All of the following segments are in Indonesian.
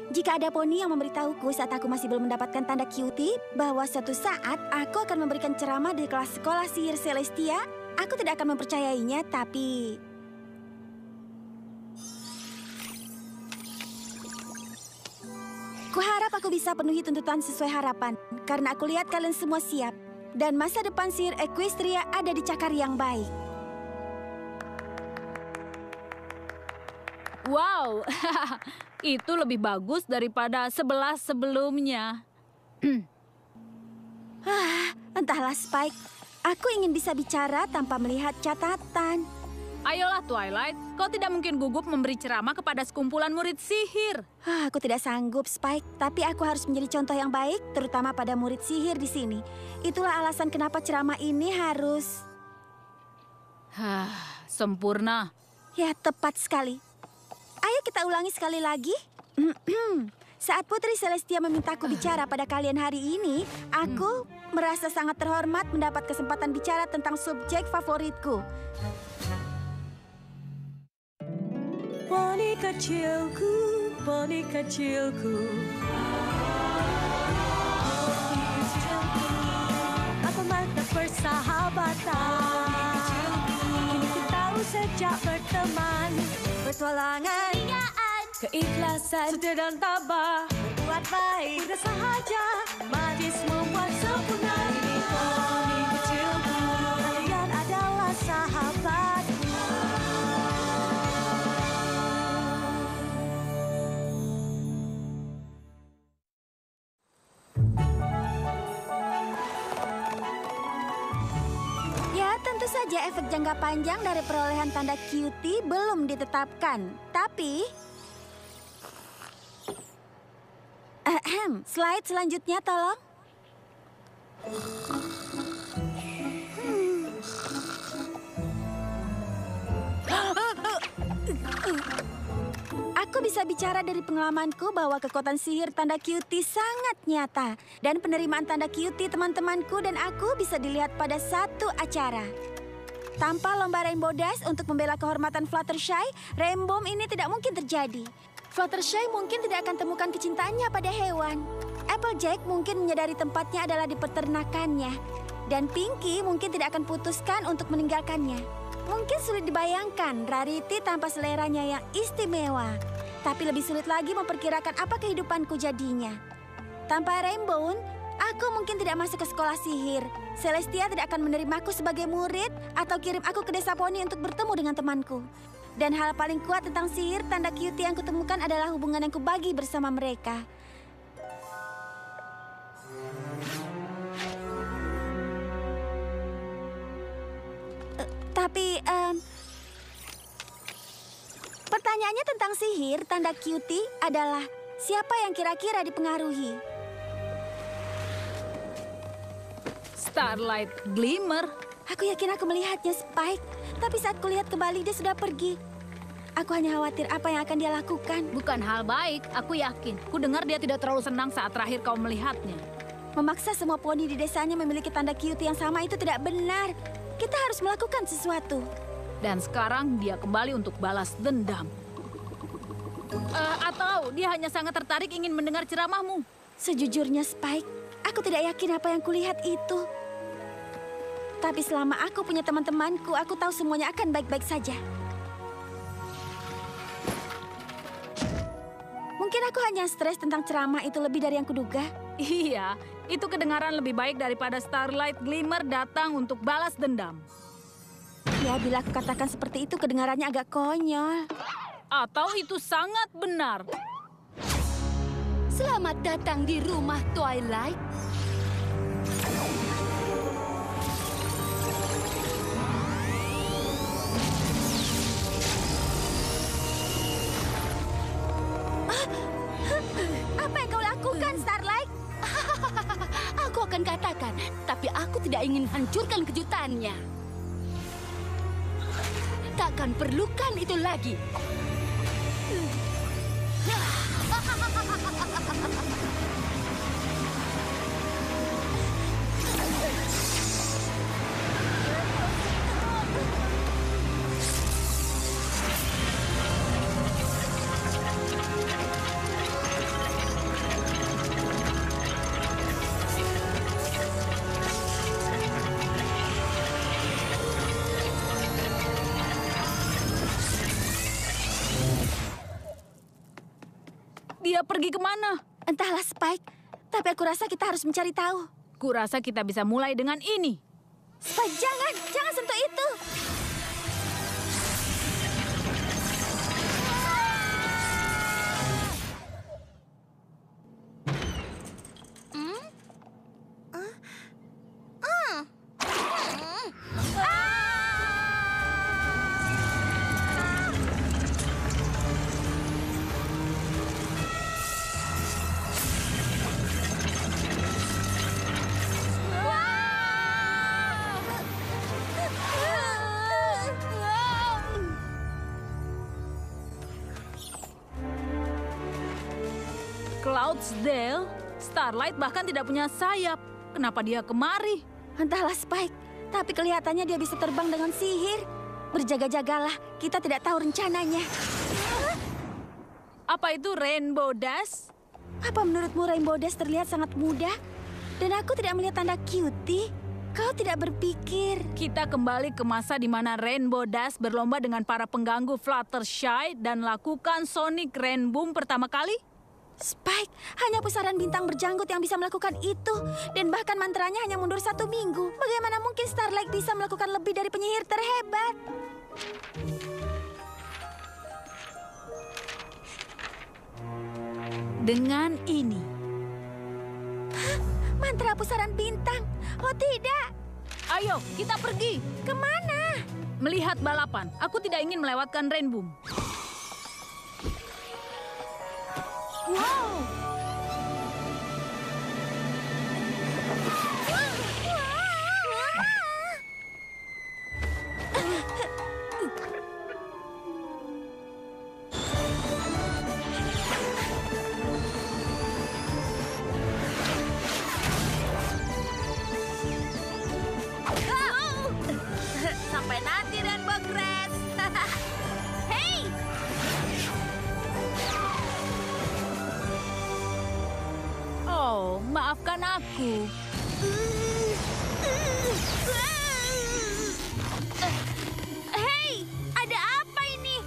Jika ada poni yang memberitahuku saat aku masih belum mendapatkan tanda cutie bahwa suatu saat aku akan memberikan ceramah di kelas sekolah sihir Celestia, aku tidak akan mempercayainya, tapi... Kuharap aku bisa penuhi tuntutan sesuai harapan, karena aku lihat kalian semua siap. Dan masa depan sihir Equestria ada di cakar yang baik. Wow, itu lebih bagus daripada 11 sebelumnya. Entahlah Spike, aku ingin bisa bicara tanpa melihat catatan. Ayolah Twilight, kau tidak mungkin gugup memberi ceramah kepada sekumpulan murid sihir. Aku tidak sanggup, Spike, tapi aku harus menjadi contoh yang baik, terutama pada murid sihir di sini. Itulah alasan kenapa ceramah ini harus... Sempurna. Ya, tepat sekali. Ayo kita ulangi sekali lagi. Saat Putri Celestia memintaku bicara pada kalian hari ini, aku merasa sangat terhormat mendapat kesempatan bicara tentang subjek favoritku. Poni kecilku, poni kecilku. Apa makna persahabatan? Kini ku tahu sejak berteman, petualangan, keikhlasan, setia dan tabah, berbuat baik, mudah sahaja, magis membuat sempurna. Ini poni kecilku, kalian adalah sahabat. Tentu saja efek jangka panjang dari perolehan tanda cutie belum ditetapkan. Tapi... slide selanjutnya tolong. Aku bisa bicara dari pengalamanku bahwa kekuatan sihir tanda cutie sangat nyata. Dan penerimaan tanda cutie teman-temanku dan aku bisa dilihat pada satu acara. Tanpa lomba Rainbow Dash untuk membela kehormatan Fluttershy, Rainbow ini tidak mungkin terjadi. Fluttershy mungkin tidak akan temukan kecintaannya pada hewan. Applejack mungkin menyadari tempatnya adalah di peternakannya. Dan Pinky mungkin tidak akan putuskan untuk meninggalkannya. Mungkin sulit dibayangkan Rarity tanpa seleranya yang istimewa. Tapi lebih sulit lagi memperkirakan apa kehidupanku jadinya. Tanpa Rainbow, aku mungkin tidak masuk ke sekolah sihir. Celestia tidak akan menerimaku sebagai murid atau kirim aku ke desa poni untuk bertemu dengan temanku. Dan hal paling kuat tentang sihir tanda cutie yang kutemukan adalah hubungan yang kubagi bersama mereka. Tapi, pertanyaannya tentang sihir tanda cutie adalah siapa yang kira-kira dipengaruhi? Starlight Glimmer. Aku yakin aku melihatnya, Spike. Tapi saat kulihat kembali, dia sudah pergi. Aku hanya khawatir apa yang akan dia lakukan. Bukan hal baik, aku yakin. Ku dengar dia tidak terlalu senang saat terakhir kau melihatnya. Memaksa semua poni di desanya memiliki tanda cutie yang sama itu tidak benar. Kita harus melakukan sesuatu. Dan sekarang dia kembali untuk balas dendam. Atau dia hanya sangat tertarik ingin mendengar ceramahmu. Sejujurnya, Spike, aku tidak yakin apa yang kulihat itu. Tapi selama aku punya teman-temanku, aku tahu semuanya akan baik-baik saja. Mungkin aku hanya stres tentang ceramah itu lebih dari yang kuduga. Iya, itu kedengaran lebih baik daripada Starlight Glimmer datang untuk balas dendam. Ya, bila aku katakan seperti itu, kedengarannya agak konyol. Atau itu sangat benar. Selamat datang di rumah Twilight. Apa yang kau lakukan, Starlight? Aku akan katakan, tapi aku tidak ingin hancurkan kejutannya. Takkan perlukan itu lagi. Dia pergi kemana? Entahlah, Spike. Tapi aku rasa kita harus mencari tahu. Kurasa kita bisa mulai dengan ini. Spike, jangan sentuh itu. Cloudsdale, Starlight bahkan tidak punya sayap. Kenapa dia kemari? Entahlah, Spike. Tapi kelihatannya dia bisa terbang dengan sihir. Berjaga-jagalah, kita tidak tahu rencananya. Apa itu Rainbow Dash? Apa menurutmu Rainbow Dash terlihat sangat mudah? Dan aku tidak melihat tanda cutie. Kau tidak berpikir. Kita kembali ke masa di mana Rainbow Dash berlomba dengan para pengganggu Fluttershy dan lakukan Sonic Rainboom pertama kali? Spike, hanya pusaran bintang berjanggut yang bisa melakukan itu. Dan bahkan mantranya hanya mundur 1 minggu. Bagaimana mungkin Starlight bisa melakukan lebih dari penyihir terhebat? Dengan ini. Hah? Mantra pusaran bintang? Oh tidak. Ayo, kita pergi. Kemana? Melihat balapan. Aku tidak ingin melewatkan Rainboom. Wow. Sampai nanti Rainbow Grass. Hey! Oh, maafkan aku. Hei, ada apa ini?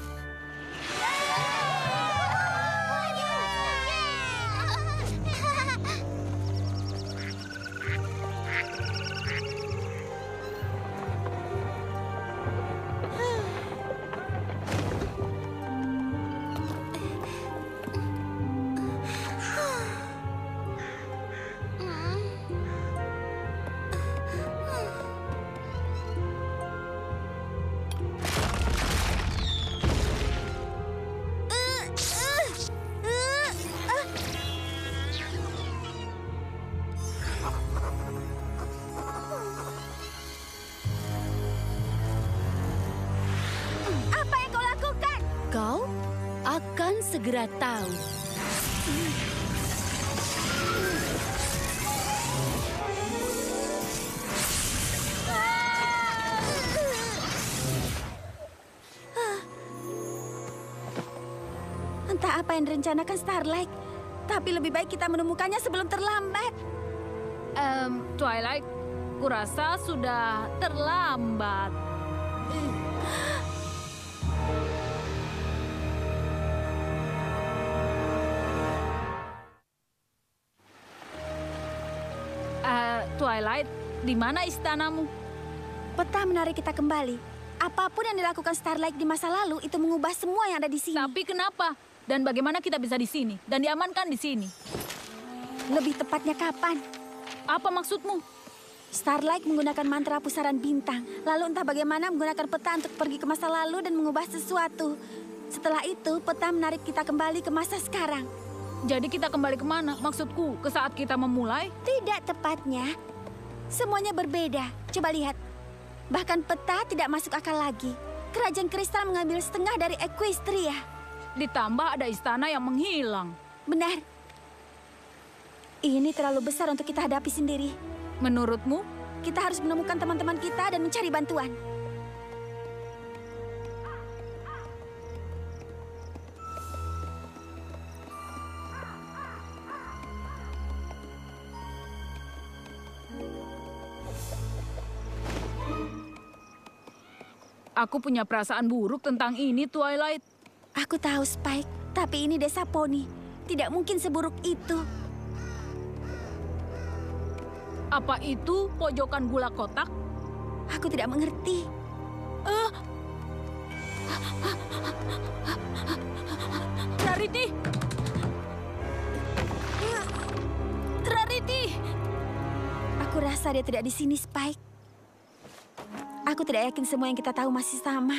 Apa yang kau lakukan? Kau akan segera tahu. Entah apa yang direncanakan Starlight. Tapi lebih baik kita menemukannya sebelum terlambat. Twilight, kurasa sudah terlambat. Twilight, di mana istanamu? Peta menarik kita kembali. Apapun yang dilakukan Starlight di masa lalu itu mengubah semua yang ada di sini. Tapi kenapa? Dan bagaimana kita bisa di sini dan diamankan di sini? Lebih tepatnya kapan? Apa maksudmu? Starlight menggunakan mantra pusaran bintang. Lalu entah bagaimana menggunakan peta untuk pergi ke masa lalu dan mengubah sesuatu. Setelah itu, peta menarik kita kembali ke masa sekarang. Jadi kita kembali kemana? Maksudku, ke saat kita memulai? Tidak tepatnya. Semuanya berbeda. Coba lihat. Bahkan peta tidak masuk akal lagi. Kerajaan Kristal mengambil setengah dari Equestria. Ditambah ada istana yang menghilang. Benar. Ini terlalu besar untuk kita hadapi sendiri. Menurutmu? Kita harus menemukan teman-teman kita dan mencari bantuan. Aku punya perasaan buruk tentang ini, Twilight. Aku tahu, Spike. Tapi ini desa poni. Tidak mungkin seburuk itu. Apa itu pojokan gula kotak? Aku tidak mengerti. Rarity! Rarity! Aku rasa dia tidak di sini, Spike. Aku tidak yakin semua yang kita tahu masih sama.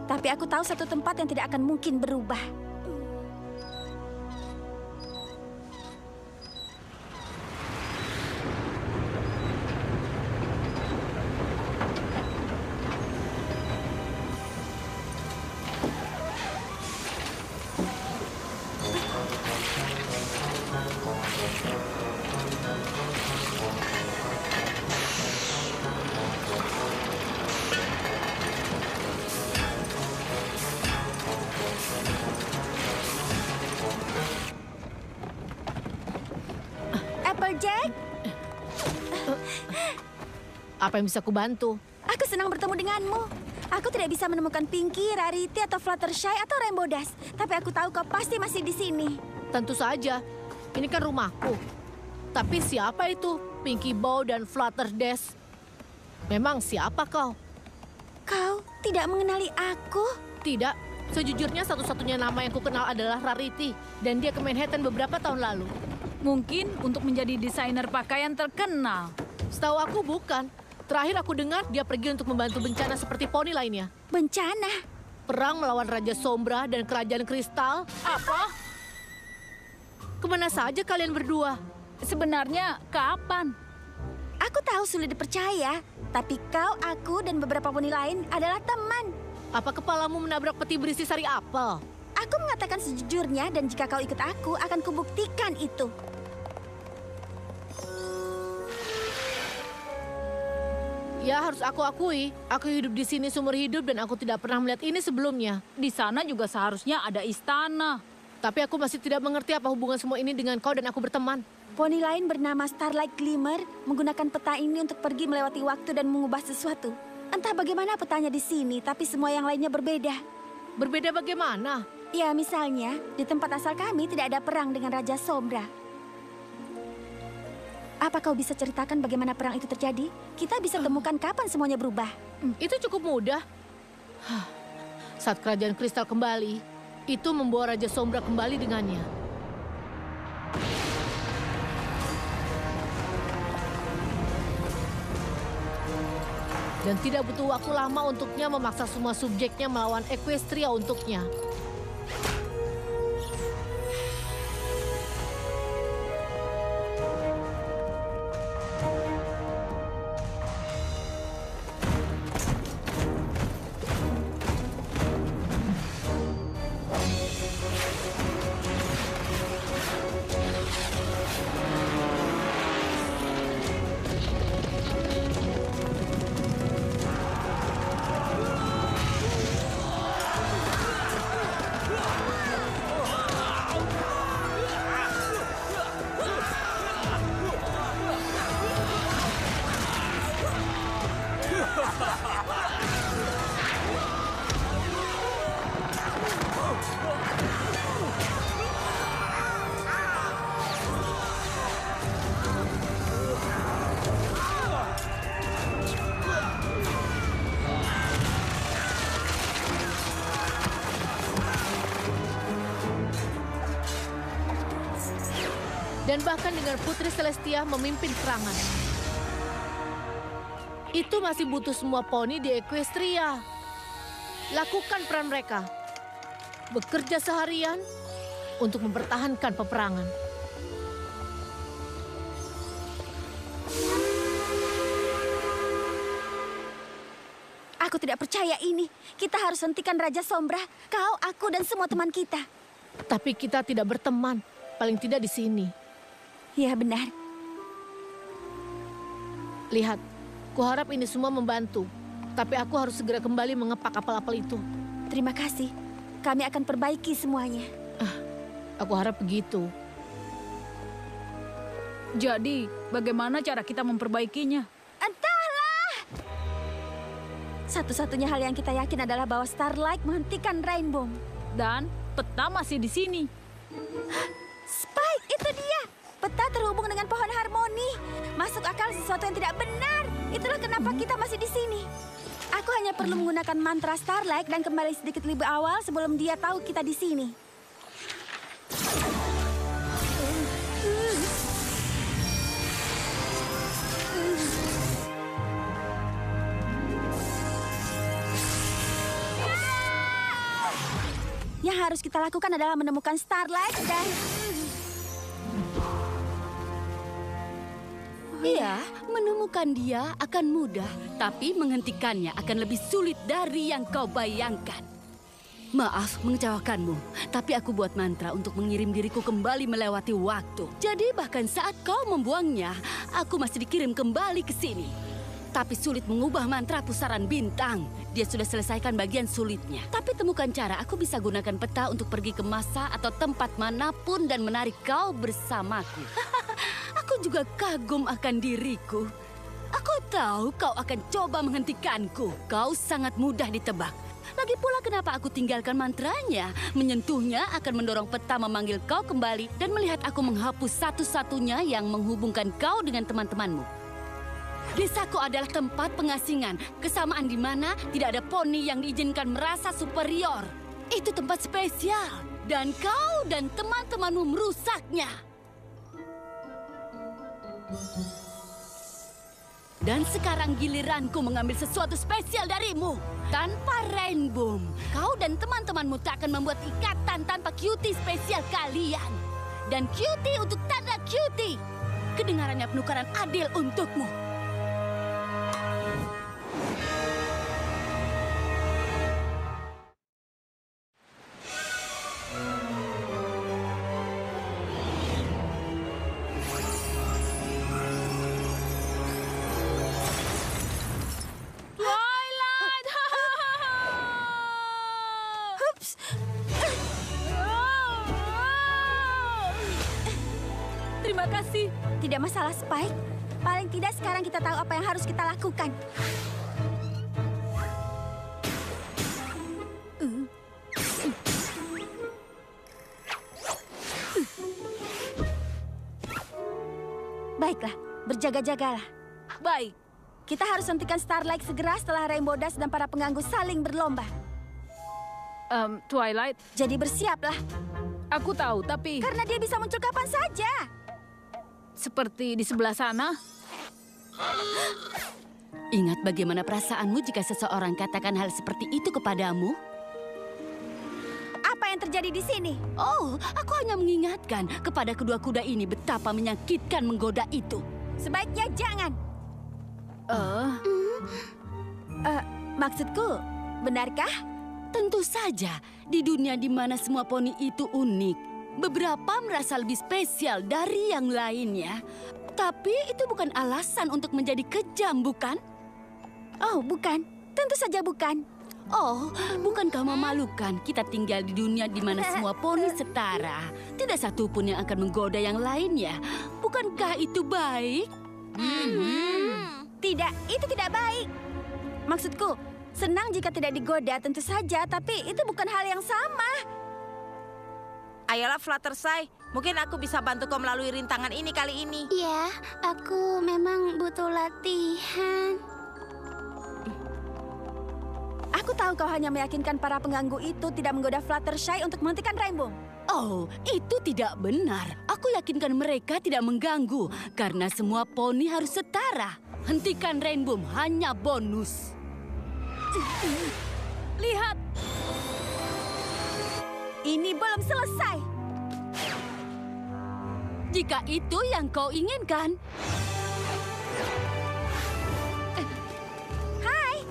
Tapi aku tahu satu tempat yang tidak akan mungkin berubah. Applejack, Apa yang bisa kubantu? aku senang bertemu denganmu. Aku tidak bisa menemukan Pinky, Rarity, atau Fluttershy, atau Rainbow Dash. Tapi aku tahu kau pasti masih di sini. Tentu saja, ini kan rumahku. Tapi siapa itu Pinky Bow dan Flutter Dash? Memang siapa kau? Kau tidak mengenali aku? Tidak, sejujurnya satu-satunya nama yang kukenal adalah Rarity. Dan dia ke Manhattan beberapa tahun lalu. Mungkin untuk menjadi desainer pakaian terkenal. Setahu aku bukan. Terakhir aku dengar dia pergi untuk membantu bencana seperti poni lainnya. Bencana? Perang melawan Raja Sombra dan Kerajaan Kristal. Apa? Kemana saja kalian berdua? Sebenarnya kapan? Aku tahu sulit dipercaya, tapi kau, aku, dan beberapa poni lain adalah teman. Apa kepalamu menabrak peti berisi sari apel? Aku mengatakan sejujurnya, dan jika kau ikut aku, akan kubuktikan itu. Ya, harus aku akui, aku hidup di sini seumur hidup dan aku tidak pernah melihat ini sebelumnya. Di sana juga seharusnya ada istana. Tapi aku masih tidak mengerti apa hubungan semua ini dengan kau dan aku berteman. Poni lain bernama Starlight Glimmer menggunakan peta ini untuk pergi melewati waktu dan mengubah sesuatu. Entah bagaimana petanya di sini, tapi semua yang lainnya berbeda. Berbeda bagaimana? Ya, misalnya, di tempat asal kami tidak ada perang dengan Raja Sombra. Apa kau bisa ceritakan bagaimana perang itu terjadi? Kita bisa temukan kapan semuanya berubah. Itu cukup mudah. Saat Kerajaan Kristal kembali, itu membawa Raja Sombra kembali dengannya. Dan tidak butuh waktu lama untuknya memaksa semua subjeknya melawan Equestria untuknya. Dan bahkan dengan Putri Celestia memimpin serangan. Itu masih butuh semua poni di Equestria. Lakukan peran mereka. Bekerja seharian untuk mempertahankan peperangan. Aku tidak percaya ini. Kita harus hentikan Raja Sombra. Kau, aku, dan semua teman kita. Tapi kita tidak berteman, paling tidak di sini. Ya, benar. Lihat, kuharap ini semua membantu. Tapi aku harus segera kembali mengepak apel-apel itu. Terima kasih. Kami akan perbaiki semuanya. Aku harap begitu. Jadi, bagaimana cara kita memperbaikinya? Entahlah! Satu-satunya hal yang kita yakin adalah bahwa Starlight menghentikan Rainbow. Dan Peta masih di sini. Spike, itu dia. Peta terhubung dengan pohon harmoni. Masuk akal sesuatu yang tidak benar. Itulah kenapa kita masih di sini. Aku hanya perlu menggunakan mantra Starlight dan kembali sedikit lebih awal sebelum dia tahu kita di sini. Yang harus kita lakukan adalah menemukan Starlight dan... Iya, menemukan dia akan mudah, tapi menghentikannya akan lebih sulit dari yang kau bayangkan. Maaf mengecewakanmu, tapi aku buat mantra untuk mengirim diriku kembali melewati waktu. Jadi bahkan saat kau membuangnya, aku masih dikirim kembali ke sini. Tapi sulit mengubah mantra pusaran bintang. Dia sudah selesaikan bagian sulitnya. Tapi temukan cara aku bisa gunakan peta untuk pergi ke masa atau tempat manapun dan menarik kau bersamaku. Aku juga kagum akan diriku. Aku tahu kau akan coba menghentikanku. Kau sangat mudah ditebak. Lagi pula kenapa aku tinggalkan mantranya? Menyentuhnya akan mendorong peta memanggil kau kembali dan melihat aku menghapus satu-satunya yang menghubungkan kau dengan teman-temanmu. Desaku adalah tempat pengasingan, kesamaan di mana tidak ada poni yang diizinkan merasa superior. Itu tempat spesial, dan kau dan teman-temanmu merusaknya. Dan sekarang giliranku mengambil sesuatu spesial darimu. Tanpa Rainbow, kau dan teman-temanmu tak akan membuat ikatan tanpa cutie spesial kalian. Dan cutie untuk tanda cutie. Kedengarannya penukaran adil untukmu. Terima kasih. Tidak masalah, Spike. Paling tidak sekarang kita tahu apa yang harus kita lakukan. Baiklah, berjaga-jagalah. Baik. Kita harus hentikan Starlight segera setelah Rainbow Dash dan para pengganggu saling berlomba. Twilight, Jadi bersiaplah, aku tahu, tapi karena dia bisa muncul kapan saja. seperti di sebelah sana. Ingat bagaimana perasaanmu jika seseorang katakan hal seperti itu kepadamu? Apa yang terjadi di sini? Oh, aku hanya mengingatkan kepada kedua kuda ini betapa menyakitkan menggoda itu. Sebaiknya jangan. Maksudku, benarkah? Tentu saja, di dunia di mana semua poni itu unik, beberapa merasa lebih spesial dari yang lainnya. Tapi itu bukan alasan untuk menjadi kejam, bukan? Oh, bukan. Tentu saja bukan. Oh, bukankah memalukan kita tinggal di dunia di mana semua poni setara? Tidak satu pun yang akan menggoda yang lainnya. Bukankah itu baik? Tidak, itu tidak baik. Maksudku, senang jika tidak digoda tentu saja, tapi itu bukan hal yang sama. Ayolah Fluttershy, mungkin aku bisa bantu kau melalui rintangan ini kali ini. Ya, aku memang butuh latihan. Aku tahu kau hanya meyakinkan para pengganggu itu tidak menggoda Fluttershy untuk menghentikan Rainbow. Oh, itu tidak benar. Aku yakinkan mereka tidak mengganggu karena semua poni harus setara. Hentikan Rainbow hanya bonus. Lihat, Ini belum selesai. Jika itu yang kau inginkan. Hai,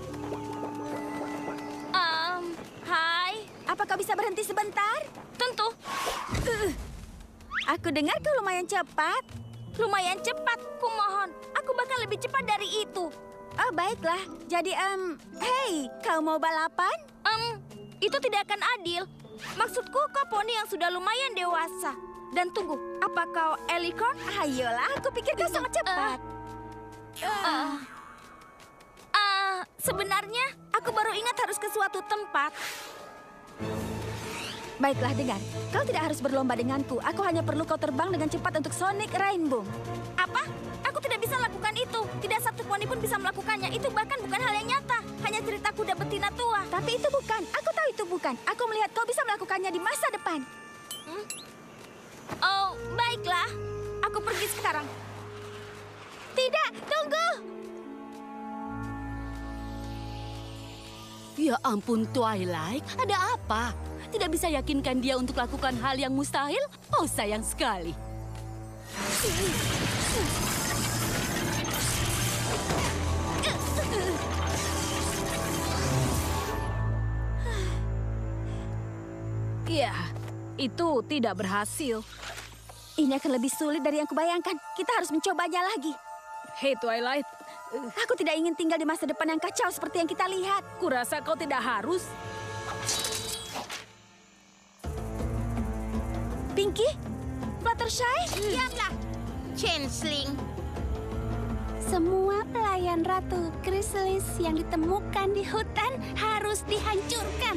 Hai. apa kau bisa berhenti sebentar? Tentu. Aku dengar kau lumayan cepat. Lumayan cepat, kumohon. Aku bahkan lebih cepat dari itu. Oh, baiklah. Jadi, hey, kau mau balapan? Itu tidak akan adil. Maksudku kau poni yang sudah lumayan dewasa. Dan tunggu, apa kau Alicorn? Ayolah, aku pikir kau sangat cepat. Sebenarnya aku baru ingat harus ke suatu tempat. Baiklah, dengar. Kau tidak harus berlomba denganku. Aku hanya perlu kau terbang dengan cepat untuk Sonic Rainboom. Apa? Aku tidak bisa lakukan itu. Tidak satu poni pun bisa melakukannya. Itu bahkan bukan hal yang nyata. Hanya cerita kuda betina tua. Tapi itu bukan. Aku tahu itu bukan. Aku melihat kau bisa melakukannya di masa depan. Oh, baiklah. Aku pergi sekarang. Tidak, tunggu! Ya ampun, Twilight. Ada apa? Tidak bisa yakinkan dia untuk lakukan hal yang mustahil? Oh, sayang sekali. Ya, itu tidak berhasil. Ini akan lebih sulit dari yang kubayangkan. Kita harus mencobanya lagi. Hei Twilight, Aku tidak ingin tinggal di masa depan yang kacau seperti yang kita lihat. kurasa kau tidak harus. Pinky? Fluttershy? Diamlah, Changeling. Semua pelayan Ratu Chrysalis yang ditemukan di hutan harus dihancurkan.